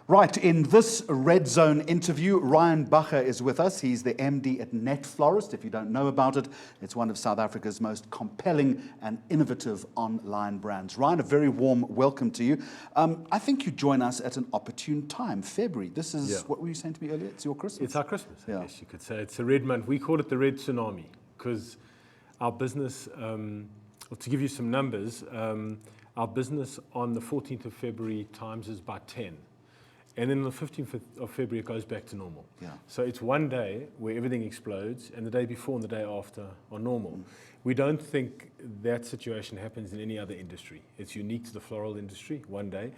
Right, in this Redzone interview, Ryan Bacher is with us. He's the MD at Netflorist. If you don't know about it, it's one of South Africa's most compelling and innovative online brands. Ryan, a very warm welcome to you. I think you join us at an opportune time, February. This is, what were you saying to me earlier? It's your Christmas. It's our Christmas, I guess you could say. It's a red month. We call it the red tsunami because our business, well, to give you some numbers, our business on the 14th of February times is by 10. And then on the 15th of February, it goes back to normal. Yeah. So it's one day where everything explodes, and the day before and the day after are normal. We don't think that situation happens in any other industry. It's unique to the floral industry, one day.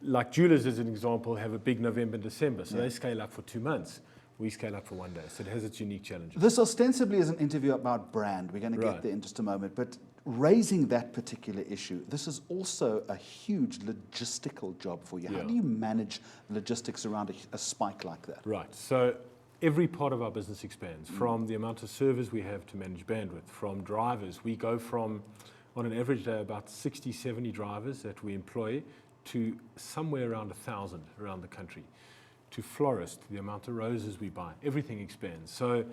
Like jewelers, as an example, have a big November and December, so they scale up for 2 months. We scale up for one day, so it has its unique challenges. This ostensibly is an interview about brand. We're going to get there in just a moment, but raising that particular issue, this is also a huge logistical job for you. How do you manage logistics around a spike like that? Right, so every part of our business expands, from the amount of servers we have to manage bandwidth, from drivers. We go from, on an average day, about 60, 70 drivers that we employ to somewhere around 1,000 around the country. To florist, the amount of roses we buy, everything expands. So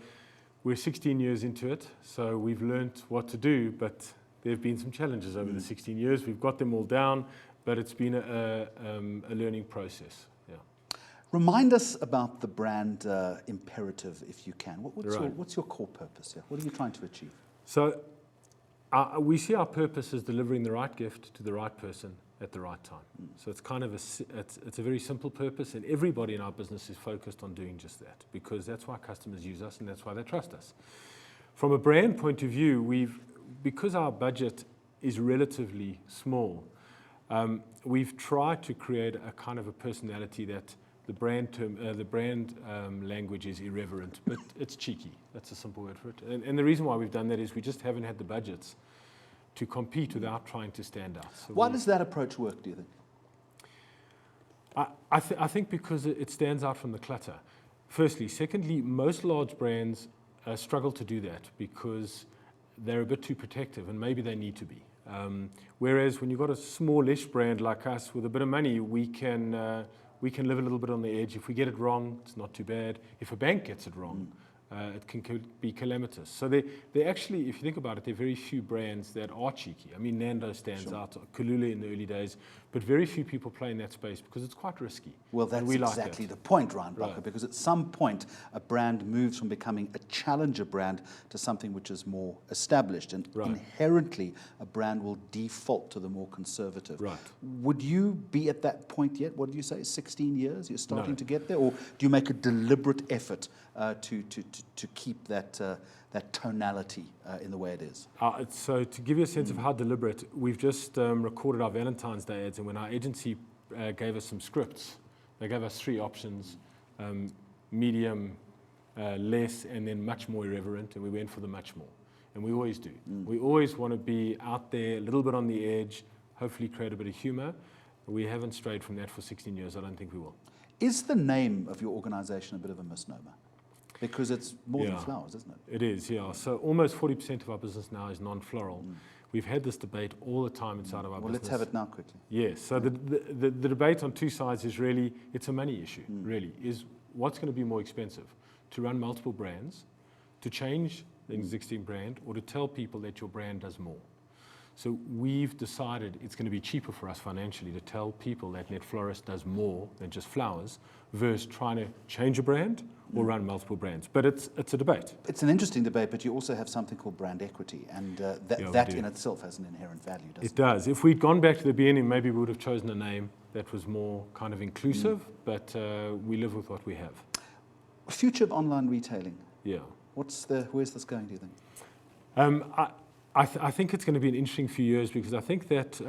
we're 16 years into it, so we've learned what to do, but there have been some challenges over the 16 years. We've got them all down, but it's been a learning process. Remind us about the brand imperative, if you can. What's your core purpose here? What are you trying to achieve? So we see our purpose as delivering the right gift to the right person at the right time. So it's kind of it's a very simple purpose, and everybody in our business is focused on doing just that, because that's why customers use us and that's why they trust us. From a brand point of view, because our budget is relatively small, we've tried to create a kind of a personality that the brand language is irreverent, but it's cheeky. That's a simple word for it. And the reason why we've done that is we just haven't had the budgets to compete without trying to stand out. So why does that approach work, do you think? I think because it stands out from the clutter, firstly. Secondly, most large brands struggle to do that because they're a bit too protective, and maybe they need to be. Whereas when you've got a smallish brand like us with a bit of money, we can live a little bit on the edge. If we get it wrong, it's not too bad. If a bank gets it wrong, it can be calamitous. So they actually, if you think about it, there are very few brands that are cheeky. I mean, Nando stands out, Kulula in the early days, but very few people play in that space because it's quite risky. Well, that's exactly the point, Ryan Bacher, because at some point a brand moves from becoming a challenger brand to something which is more established, and inherently a brand will default to the more conservative. Would you be at that point yet? What did you say, 16 years? You're starting to get there? Or do you make a deliberate effort to keep that tonality in the way it is? So to give you a sense of how deliberate, we've just recorded our Valentine's Day ads, and when our agency gave us some scripts, they gave us 3 options, medium, less, and then much more irreverent, and we went for the much more. And we always do. We always want to be out there, a little bit on the edge, hopefully create a bit of humor. We haven't strayed from that for 16 years. I don't think we will. Is the name of your organization a bit of a misnomer? Because it's more than flowers, isn't it? It is, yeah. So almost 40% of our business now is non-floral. We've had this debate all the time inside of our business. Well, let's have it now quickly. Yes. So the debate on two sides is really, it's a money issue, really. Is what's going to be more expensive? To run multiple brands, to change the existing brand, or to tell people that your brand does more? So we've decided it's going to be cheaper for us financially to tell people that Netflorist does more than just flowers versus trying to change a brand or run multiple brands. But it's a debate. It's an interesting debate, but you also have something called brand equity, and that in itself has an inherent value, doesn't it? It does. If we'd gone back to the beginning, maybe we would have chosen a name that was more kind of inclusive, but we live with what we have. Future of online retailing. Yeah. Where's this going, do you think? I think it's going to be an interesting few years, because I think that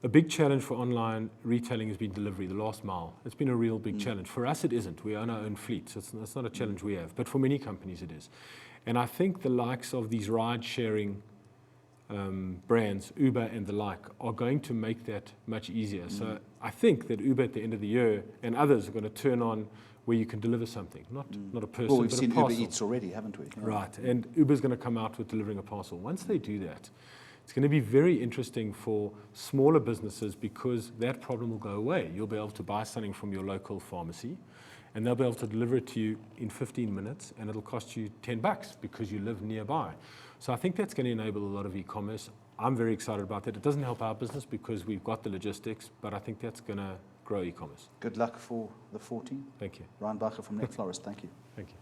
a big challenge for online retailing has been delivery, the last mile. It's been a real big challenge. For us, it isn't. We own our own fleet, so it's not a challenge we have. But for many companies, it is. And I think the likes of these ride-sharing brands, Uber and the like, are going to make that much easier. So I think that Uber at the end of the year and others are going to turn on where you can deliver something, not a person, well, we've but seen a parcel. Uber Eats already, haven't we? Right, and Uber's going to come out with delivering a parcel. Once they do that, it's It's going to be very interesting for smaller businesses because that problem will go away. You'll be able to buy something from your local pharmacy and they'll be able to deliver it to you in 15 minutes and it'll cost you $10 because you live nearby. So I think that's going to enable a lot of e-commerce. I'm very excited about that. It doesn't help our business because we've got the logistics, but I think that's going to grow e-commerce. Good luck for the 14th. Thank you. Ryan Bacher from Netflorist, thank you. Thank you.